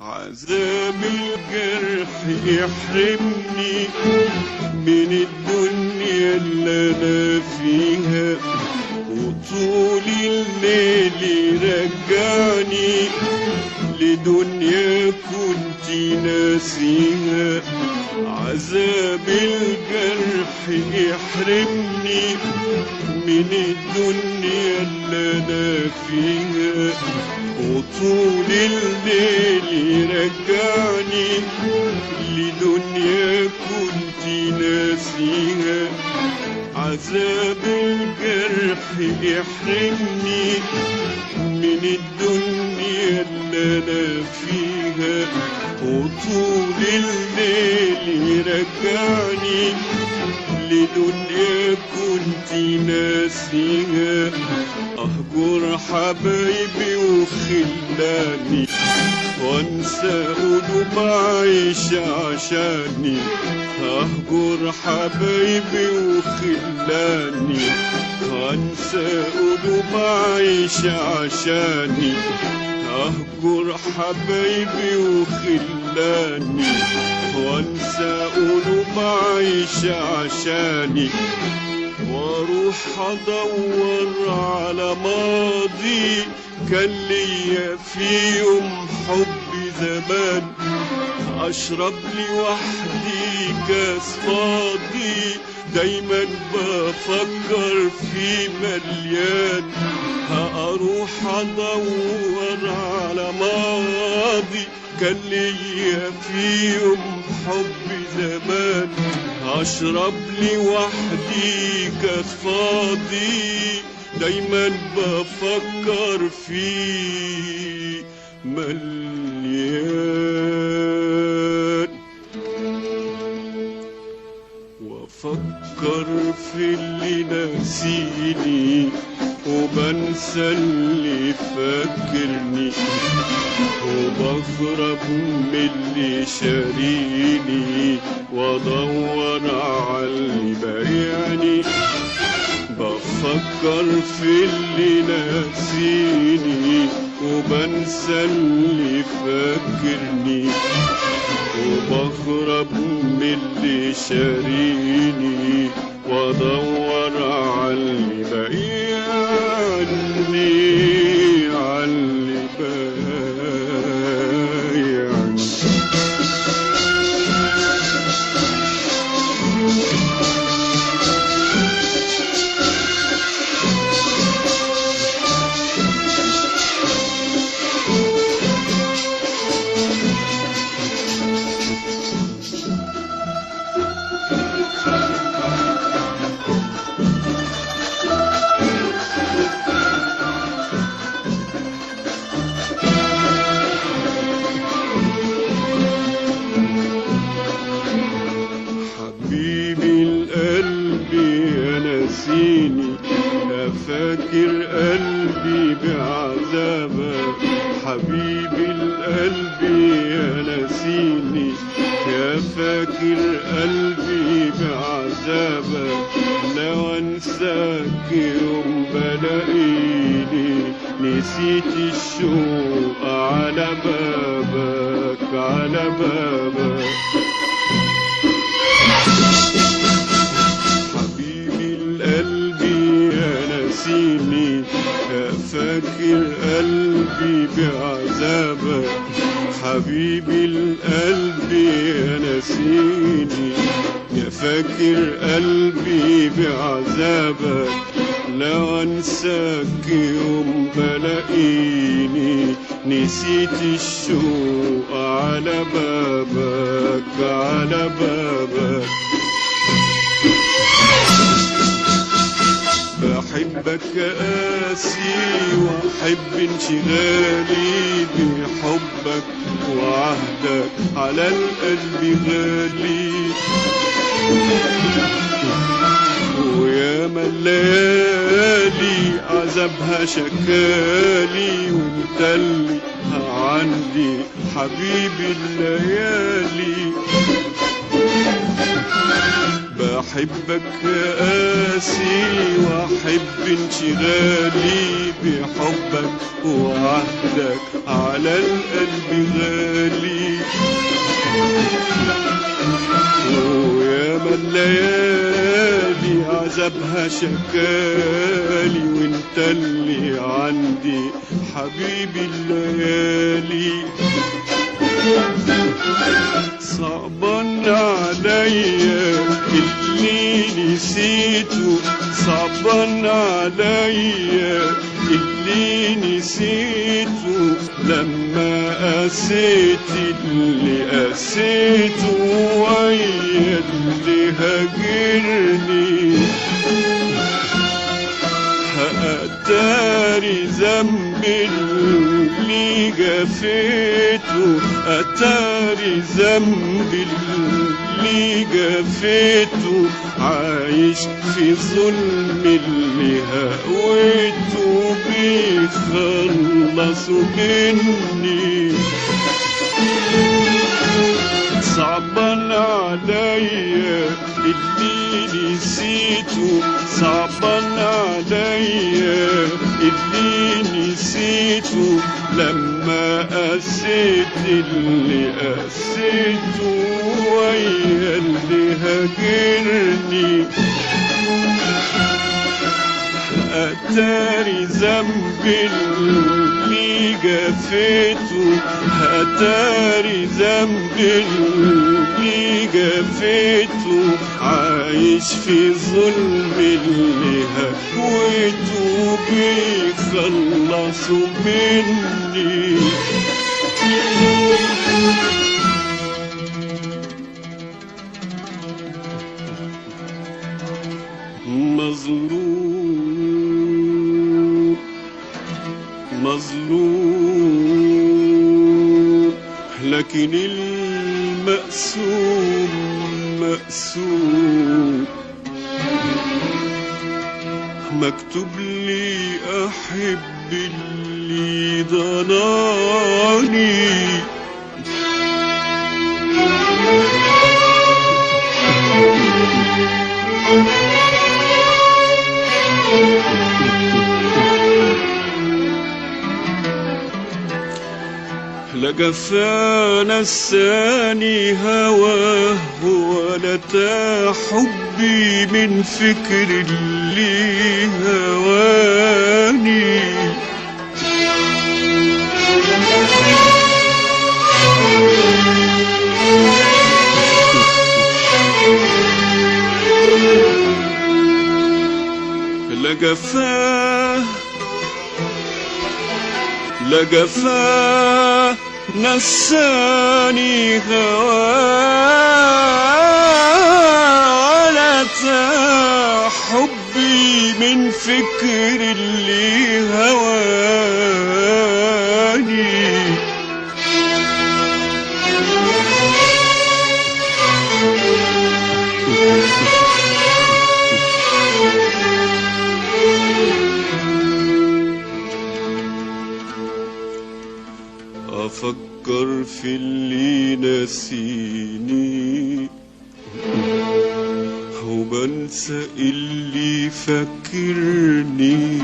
عذاب الجرح يحرمني من الدنيا اللي انا فيها، وطول الليل يرجعني لدنيا كنت ناسيها. عذاب الجرح يحرمني من الدنيا اللي انا فيها، وطول الليل يرجعني لدنيا كنت ناسيها. عذاب الجرح يحرمني من الدنيا اللي انا فيها، وطول الليل يرجعني لدنيا كنت ناسيها. اهجر حبايبي وخلاني وانسى قلوب عايش عشاني. اهجر حبايبي وخلاني وانسى قلوب عايش عشاني. اهجر حبايبي وخلاني وانسى قلوب عايش عشاني، واروح ادور على ماضي كان ليا في يوم حب زمان. اشرب لي وحدي كاس فاضي دايما بفكر في مليان. هاروح ادور على ماضي كان ليا في يوم حب زمان. اشرب لي وحدي كاس فاضي دايما بفكر في مليان. وافكر في اللي ناسيني وبنسى اللي فاكرني، وبهرب من اللي شاريني وادور على اللي بايعني. بفكر في اللي ناسيني وبنسى اللي فاكرني، وبهرب من اللي شاريني وادور على اللي بايعني، على اللي بايعني. يا فاكر قلبي بعذابك، حبيبي القلب يا ناسيني. يا فاكر قلبي بعذابك، لو انساك يوم بلاقيني نسيت الشوق على بابك، على بابك. يا فاكر قلبي بعذابك، حبيبي القلب يا ناسيني. يا فاكر قلبي بعذابك، لو انساك يوم بلاقيني نسيت الشوق على بابك، على بابك. بحبك قاسي واحب انشغالي بحبك، وعهدك على القلب غالي. وياما الليالي عذابها شكالي، وانت اللي عندي حبيبي الليالي. أحبك قاسي وأحب انشغالي بحبك وعهدك على القلب غالي. وياما الليالي عذابها شكالي وانت اللي عندي حبيبي الليالي. صعبان عليا اللي نسيته، صعبان عليا اللي نسيته، لما قسيت اللي قسيته ويا اللي هاجرني. أتاري ذنبي اللي جفيته، أتاري ذنبي اللي جفيته، عايش في ظلم اللي هويته بيخلصوا مني. صعبان عليا اللي نسيته، صعبان عليا اللي نسيته، لما قسيت اللي قسيته ويا اللي هاجرني. أتاري ذنبي اللي جفيته، أتاري ذنبي اللي جفيته، عايش في ظلم اللي هويته بيخلصوا مني. مظلوم مظلوم، لكن المقسوم مقسوم. مكتوب لي أحب اللي ضناني، لا جفا نساني هواه ولا حبي من فكر اللي هواني. لا جفا لا جفا نساني هواه ولا حبي من فكر اللي هواني. أفكر في اللي ناسيني وبنسى اللي فاكرني.